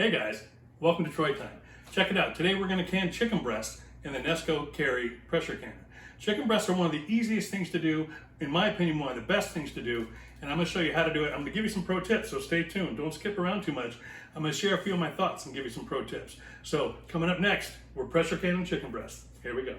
Hey guys, welcome to Troy Time. Check it out. Today we're going to can chicken breasts in the Nesco Carey pressure canner. Chicken breasts are one of the easiest things to do, in my opinion, one of the best things to do, and I'm going to show you how to do it. I'm going to give you some pro tips, so stay tuned. Don't skip around too much. I'm going to share a few of my thoughts and give you some pro tips. So coming up next, we're pressure canning chicken breasts. Here we go.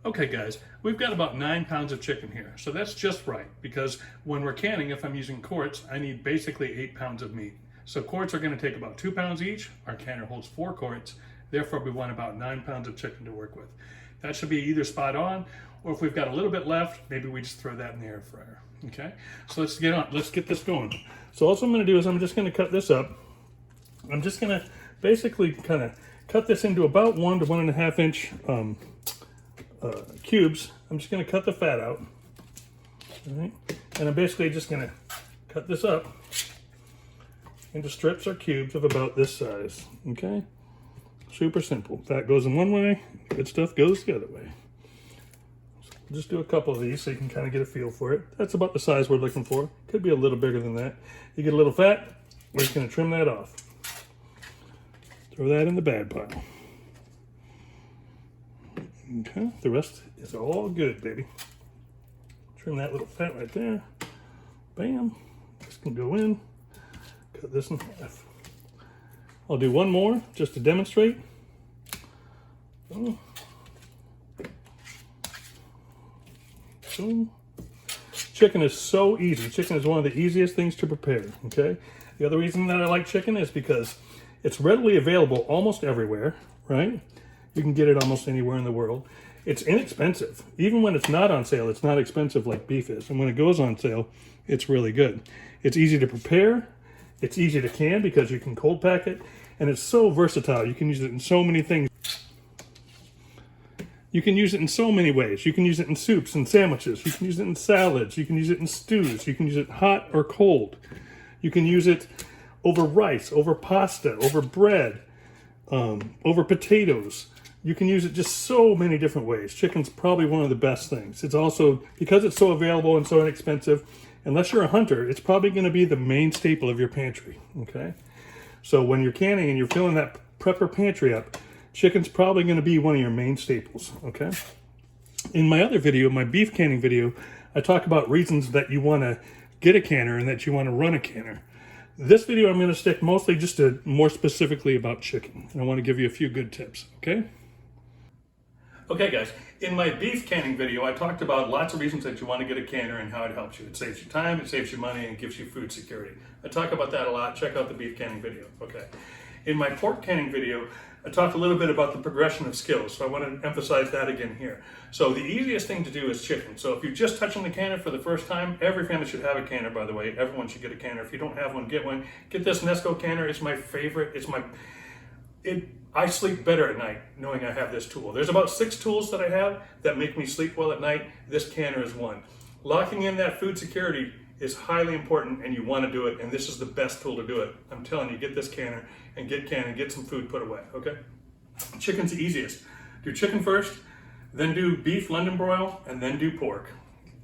Okay guys, we've got about 9 pounds of chicken here, so that's just right, because when we're canning, if I'm using quarts, I need basically 8 pounds of meat. So quarts are going to take about 2 pounds each. Our canner holds 4 quarts, therefore we want about 9 pounds of chicken to work with. That should be either spot on, or if we've got a little bit left, maybe we just throw that in the air fryer. Okay, so let's get this going. So all I'm going to do is I'm just going to cut this up. I'm just going to basically kind of cut this into about 1 to 1.5 inch cubes. I'm just going to cut the fat out. All right, and I'm basically just going to cut this up into strips or cubes of about this size. Okay, super simple. Fat goes in one way, good stuff goes the other way. So we'll just do a couple of these so you can kind of get a feel for it. That's about the size we're looking for. Could be a little bigger than that. You get a little fat, we're just going to trim that off. Throw that in the bad pile. Okay, the rest is all good, baby. Trim that little fat right there. Bam. This can go in. Cut this in half. I'll do one more just to demonstrate. Boom. Boom. Chicken is so easy. Chicken is one of the easiest things to prepare, okay? The other reason that I like chicken is because it's readily available almost everywhere, right? You can get it almost anywhere in the world. It's inexpensive. Even when it's not on sale, it's not expensive like beef is. And when it goes on sale, it's really good. It's easy to prepare. It's easy to can because you can cold pack it. And it's so versatile. You can use it in so many things. You can use it in so many ways. You can use it in soups and sandwiches. You can use it in salads. You can use it in stews. You can use it hot or cold. You can use it over rice, over pasta, over bread, over potatoes. You can use it just so many different ways. Chicken's probably one of the best things. It's also, because it's so available and so inexpensive, unless you're a hunter, it's probably going to be the main staple of your pantry, okay? So when you're canning and you're filling that prepper pantry up, chicken's probably going to be one of your main staples, okay? In my other video, my beef canning video, I talk about reasons that you want to get a canner and that you want to run a canner. This video I'm going to stick mostly just to more specifically about chicken, and I want to give you a few good tips, okay? Okay guys, in my beef canning video, I talked about lots of reasons that you want to get a canner and how it helps you. It saves you time, it saves you money, and it gives you food security. I talk about that a lot. Check out the beef canning video, okay? In my pork canning video, I talked a little bit about the progression of skills, so I want to emphasize that again here. So the easiest thing to do is chicken. So if you're just touching the canner for the first time, every family should have a canner, by the way. Everyone should get a canner. If you don't have one, get one. Get this Nesco canner. It's my favorite. I sleep better at night knowing I have this tool. There's about 6 tools that I have that make me sleep well at night. This canner is one. Locking in that food security is highly important, and you want to do it, and this is the best tool to do it. I'm telling you, get this canner and get some food put away, okay? Chicken's the easiest. Do chicken first, then do beef London broil, and then do pork,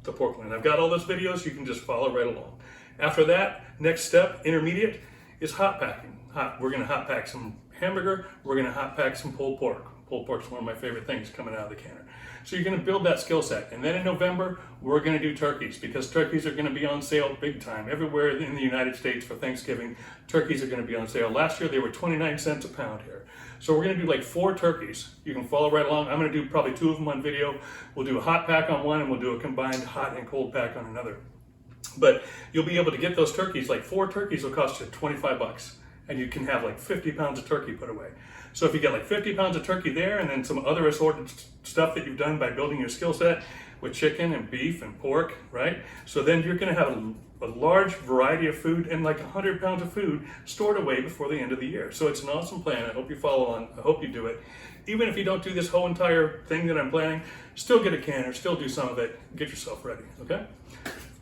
the pork one. I've got all those videos, you can just follow right along. After that, next step, intermediate, is hot packing. We're gonna hot pack some hamburger, we're gonna hot pack some pulled pork. Pulled pork's one of my favorite things coming out of the canner. So you're gonna build that skill set. And then in November, we're gonna do turkeys, because turkeys are gonna be on sale big time. Everywhere in the United States for Thanksgiving, turkeys are gonna be on sale. Last year, they were 29 cents a pound here. So we're gonna do like 4 turkeys. You can follow right along. I'm gonna do probably 2 of them on video. We'll do a hot pack on one, and we'll do a combined hot and cold pack on another. But you'll be able to get those turkeys, like 4 turkeys will cost you 25 bucks. And you can have like 50 pounds of turkey put away. So if you get like 50 pounds of turkey there, and then some other assorted stuff that you've done by building your skill set with chicken and beef and pork, right? So then you're gonna have a large variety of food and like 100 pounds of food stored away before the end of the year. So it's an awesome plan. I hope you follow on. I hope you do it. Even if you don't do this whole entire thing that I'm planning, still get a canner, still do some of it, get yourself ready, okay?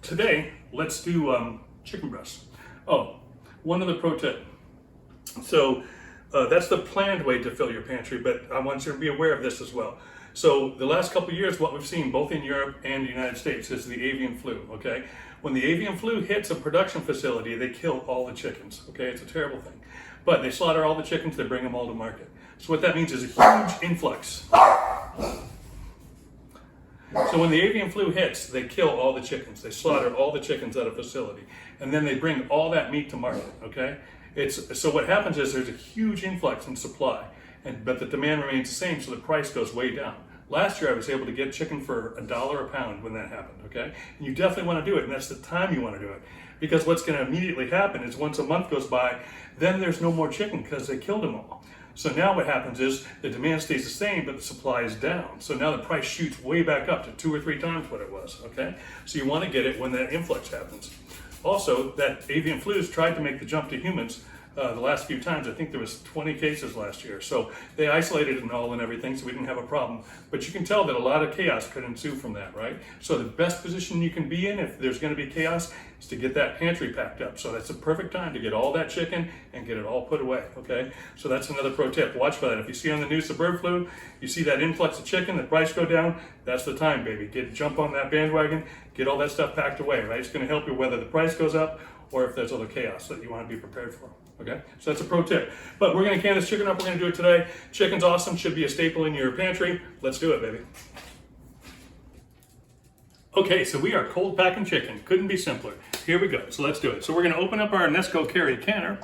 Today, let's do chicken breasts. Oh, one other pro tip. So that's the planned way to fill your pantry, but I want you to be aware of this as well. So the last couple of years, what we've seen both in Europe and the United States is the avian flu, okay? When the avian flu hits a production facility, they kill all the chickens, okay? It's a terrible thing. But they slaughter all the chickens, they bring them all to market. So what that means is a huge influx. So when the avian flu hits, they kill all the chickens. They slaughter all the chickens at a facility. And then they bring all that meat to market, okay? So what happens is there's a huge influx in supply, but the demand remains the same, so the price goes way down. Last year I was able to get chicken for $1 a pound when that happened, okay? And you definitely want to do it, and that's the time you want to do it. Because what's going to immediately happen is once a month goes by, then there's no more chicken because they killed them all. So now what happens is the demand stays the same, but the supply is down. So now the price shoots way back up to 2 or 3 times what it was, okay? So you want to get it when that influx happens. Also, that avian flu's tried to make the jump to humans the last few times. I think there was 20 cases last year. So they isolated it and everything, so we didn't have a problem. But you can tell that a lot of chaos could ensue from that, right? So the best position you can be in if there's going to be chaos is to get that pantry packed up. So that's the perfect time to get all that chicken and get it all put away, okay? So that's another pro tip. Watch for that. If you see on the news the bird flu, you see that influx of chicken, the price go down, that's the time, baby. Jump on that bandwagon, get all that stuff packed away, right? It's going to help you whether the price goes up or if there's other chaos that you want to be prepared for. Okay, so that's a pro tip. But we're going to can this chicken up. We're going to do it today. Chicken's awesome. Should be a staple in your pantry. Let's do it, baby. Okay, so we are cold packing chicken. Couldn't be simpler. Here we go. So let's do it. So we're going to open up our Nesco Carey Canner.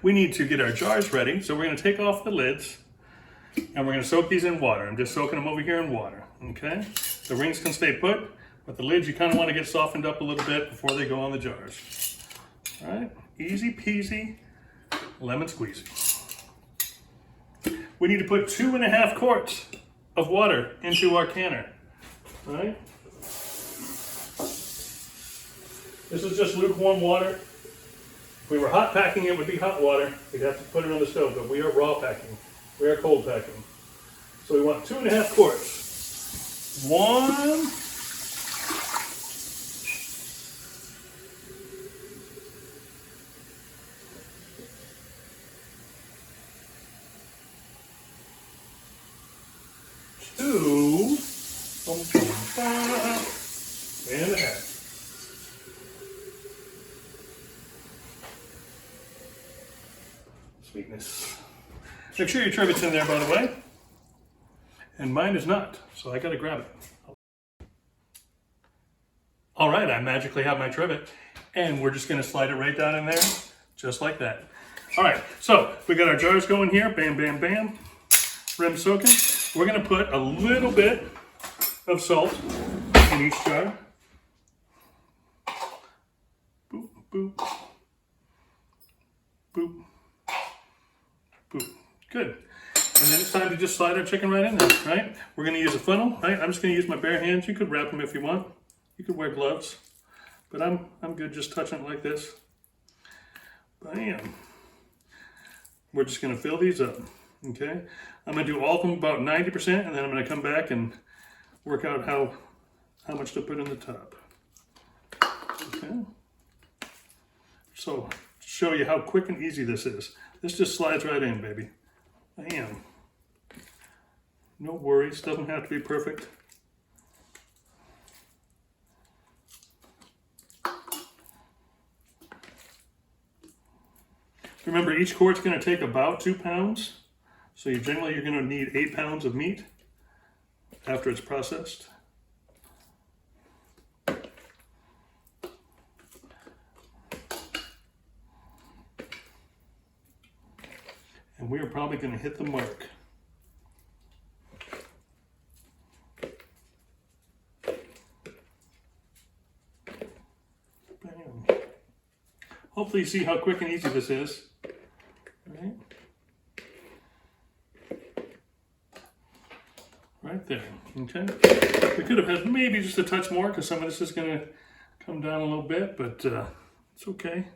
We need to get our jars ready. So we're going to take off the lids and we're going to soak these in water. I'm just soaking them over here in water. Okay, the rings can stay put, but the lids you kind of want to get softened up a little bit before they go on the jars. All right. Easy peasy, lemon squeezy. We need to put 2.5 quarts of water into our canner. All right? This is just lukewarm water. If we were hot packing, it would be hot water. We'd have to put it on the stove, but we are raw packing. We are cold packing. So we want 2.5 quarts. 1, 2 and a half. Sweetness. Make sure your trivet's in there, by the way. And mine is not, so I gotta grab it. All right, I magically have my trivet, and we're just gonna slide it right down in there, just like that. All right, so we got our jars going here, bam, bam, bam. Rim soaking. We're going to put a little bit of salt in each jar. Boop, boop, boop, boop. Good. And then it's time to just slide our chicken right in there, right? We're going to use a funnel, right? I'm just going to use my bare hands. You could wrap them if you want. You could wear gloves, but I'm good just touching it like this. Bam. We're just going to fill these up. Okay, I'm going to do all of them about 90%, and then I'm going to come back and work out how much to put in the top. Okay, so to show you how quick and easy this is. This just slides right in, baby. Bam. No worries, doesn't have to be perfect. Remember, each quart's going to take about 2 pounds. So you're going to need 8 pounds of meat after it's processed. And we are probably going to hit the mark. Bam. Hopefully you see how quick and easy this is. Right? Right there, okay? We could have had maybe just a touch more because some of this is going to come down a little bit, but it's okay.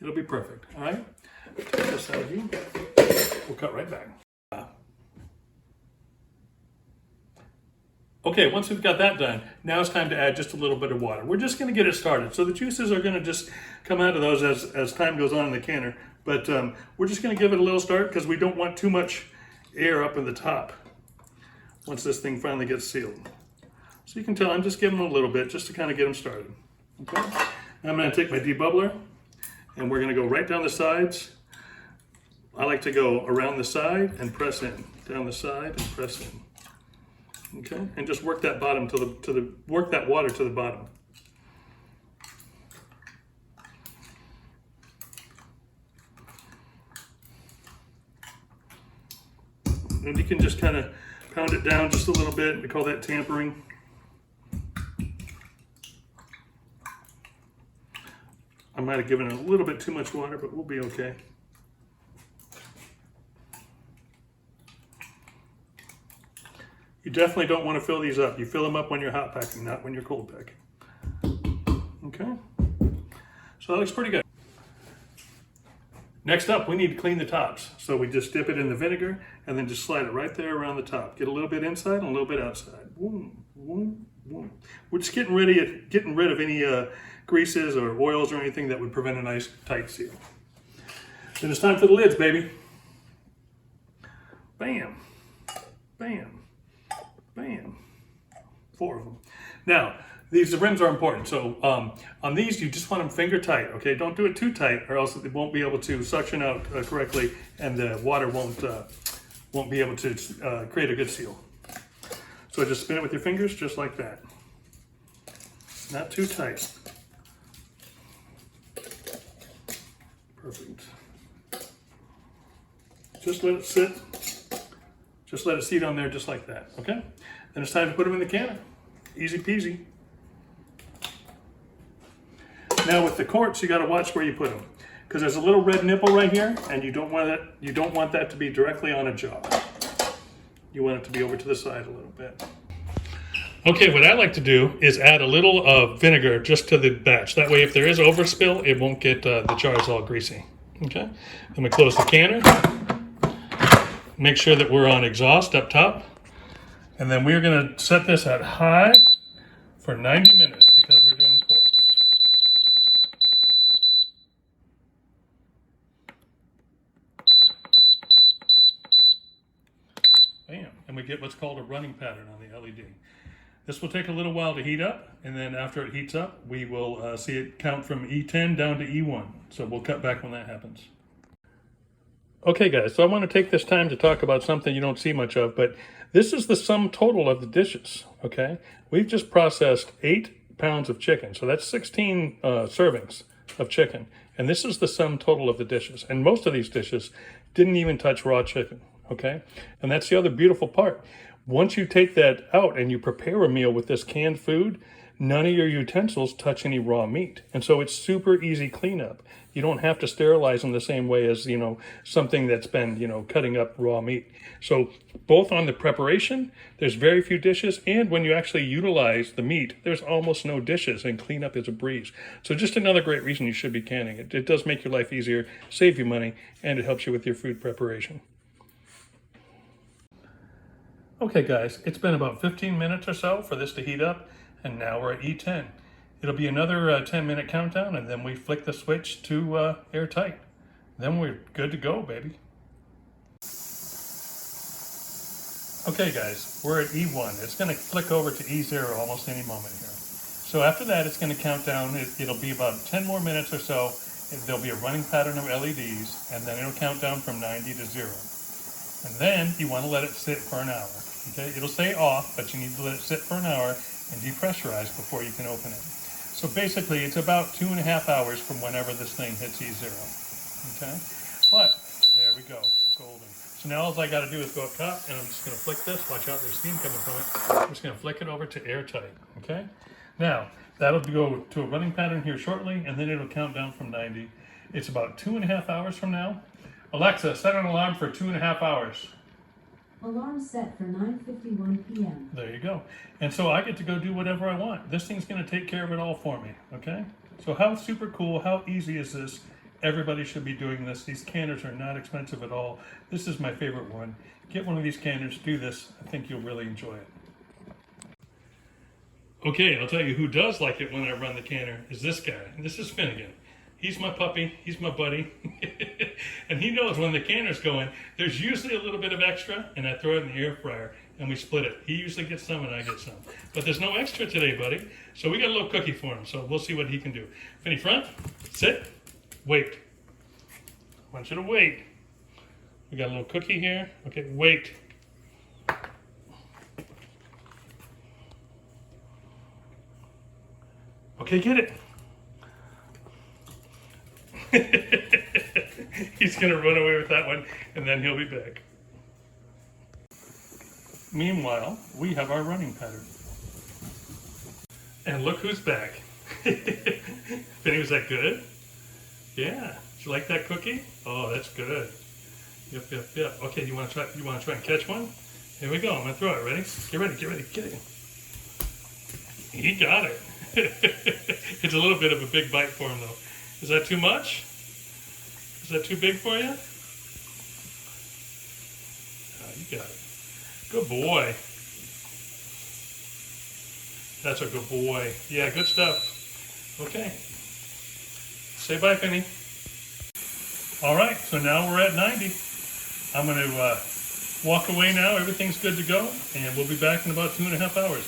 It'll be perfect, all right? Take this out of you. We'll cut right back. Okay, once we've got that done, now it's time to add just a little bit of water. We're just going to get it started. So the juices are going to just come out of those as time goes on in the canner, but we're just going to give it a little start because we don't want too much air up in the top. once this thing finally gets sealed. So you can tell I'm just giving them a little bit just to kind of get them started. Okay. Now I'm going to take my debubbler and we're going to go right down the sides. I like to go around the side and press in, down the side and press in. Okay, and just work that bottom work that water to the bottom. And you can just kind of pound it down just a little bit. We call that tampering. I might have given it a little bit too much water, but we'll be okay. You definitely don't want to fill these up. You fill them up when you're hot packing, not when you're cold packing. Okay? So that looks pretty good. Next up, we need to clean the tops. So we just dip it in the vinegar and then just slide it right there around the top. Get a little bit inside and a little bit outside. Boom, boom, boom. We're just getting rid of any greases or oils or anything that would prevent a nice tight seal. Then it's time for the lids, baby. Bam, bam. Bam. 4 of them. Now, these rims are important. So on these, you just want them finger tight, okay? Don't do it too tight or else it won't be able to suction out correctly and the water won't be able to create a good seal. So just spin it with your fingers just like that. Not too tight. Perfect. Just let it sit. Just let it seat on there just like that, okay? Then it's time to put them in the canner. Easy peasy. Now with the quarts, you gotta watch where you put them because there's a little red nipple right here and you don't want that to be directly on a jar. You want it to be over to the side a little bit. Okay, what I like to do is add a little vinegar just to the batch. That way if there is overspill, it won't get the jars all greasy, okay? Then we close the canner. Make sure that we're on exhaust up top. And then we're gonna set this at high for 90 minutes because we're doing quarts. Bam, and we get what's called a running pattern on the LED. This will take a little while to heat up, and then after it heats up, we will see it count from E10 down to E1. So we'll cut back when that happens. Okay guys, so I want to take this time to talk about something you don't see much of, but this is the sum total of the dishes, okay? We've just processed 8 pounds of chicken, so that's 16 servings of chicken. And this is the sum total of the dishes. And most of these dishes didn't even touch raw chicken, okay? And that's the other beautiful part. Once you take that out and you prepare a meal with this canned food, none of your utensils touch any raw meat. And so it's super easy cleanup. You don't have to sterilize them the same way as, something that's been, cutting up raw meat. So both on the preparation, there's very few dishes, and when you actually utilize the meat, there's almost no dishes, and cleanup is a breeze. So just another great reason you should be canning it. It does make your life easier, save you money, and it helps you with your food preparation. Okay guys, it's been about 15 minutes or so for this to heat up, and now we're at E10. It'll be another 10-minute countdown, and then we flick the switch to airtight. Then we're good to go, baby. Okay guys, we're at E1. It's gonna flick over to E0 almost any moment here. So after that, it's gonna count down. It'll be about 10 more minutes or so. There'll be a running pattern of LEDs, and then it'll count down from 90 to 0. And then you wanna let it sit for an hour. Okay, it'll say off, but you need to let it sit for an hour and depressurize before you can open it. So basically, it's about 2.5 hours from whenever this thing hits E0. Okay, but there we go, golden. So now all I got to do is go up top, and I'm just going to flick this. Watch out, there's steam coming from it. I'm just going to flick it over to airtight. Okay, now that'll go to a running pattern here shortly, and then it'll count down from 90. It's about 2.5 hours from now. Alexa, set an alarm for 2.5 hours. Alarm set for 9:51 p.m. There you go. And so I get to go do whatever I want. This thing's going to take care of it all for me, okay? So how super cool, how easy is this? Everybody should be doing this. These canners are not expensive at all. This is my favorite one. Get one of these canners, do this. I think you'll really enjoy it. Okay, I'll tell you who does like it when I run the canner is this guy. This is Finnegan. He's my puppy, he's my buddy, and he knows when the canner's going, there's usually a little bit of extra, and I throw it in the air fryer, and we split it. He usually gets some and I get some. But there's no extra today, buddy. So we got a little cookie for him. So we'll see what he can do. Finny, front, sit, wait. I want you to wait. We got a little cookie here. Okay, wait. Okay, get it. He's going to run away with that one, and then he'll be back. Meanwhile, we have our running pattern. And look who's back. Finny, was that good? Yeah. Did you like that cookie? Oh, that's good. Yep. Okay, you want to try and catch one? Here we go. I'm going to throw it. Ready? Get ready. Get it. He got it. It's a little bit of a big bite for him, though. Is that too much? Is that too big for you? Oh, you got it. Good boy. That's a good boy. Yeah, good stuff. Okay. Say bye, Finny. All right, so now we're at 90. I'm going to walk away now. Everything's good to go, and we'll be back in about 2.5 hours.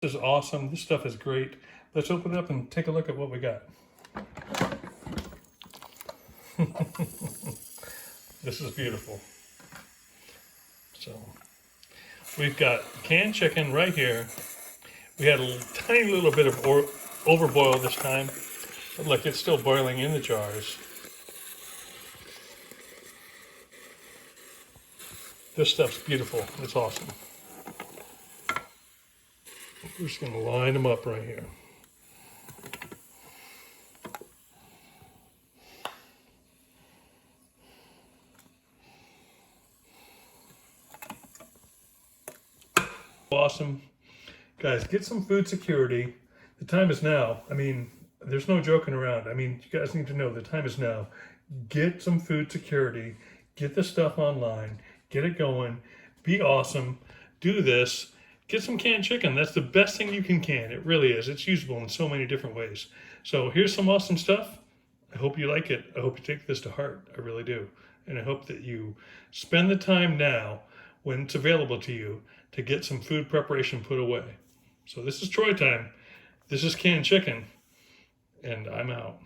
This is awesome. This stuff is great. Let's open it up and take a look at what we got. This is beautiful. So we've got canned chicken right here. We had a tiny little bit of overboil this time, but look, it's still boiling in the jars. This stuff's beautiful. It's awesome. We're just going to line them up right here. Awesome. Guys, get some food security. The time is now. I mean, there's no joking around. I mean, you guys need to know the time is now. Get some food security. Get this stuff online. Get it going. Be awesome. Do this. Get some canned chicken. That's the best thing you can can. It really is. It's usable in so many different ways. So here's some awesome stuff. I hope you like it. I hope you take this to heart. I really do. And I hope that you spend the time now when it's available to you to get some food preparation put away. So this is Troy time. This is canned chicken. And I'm out.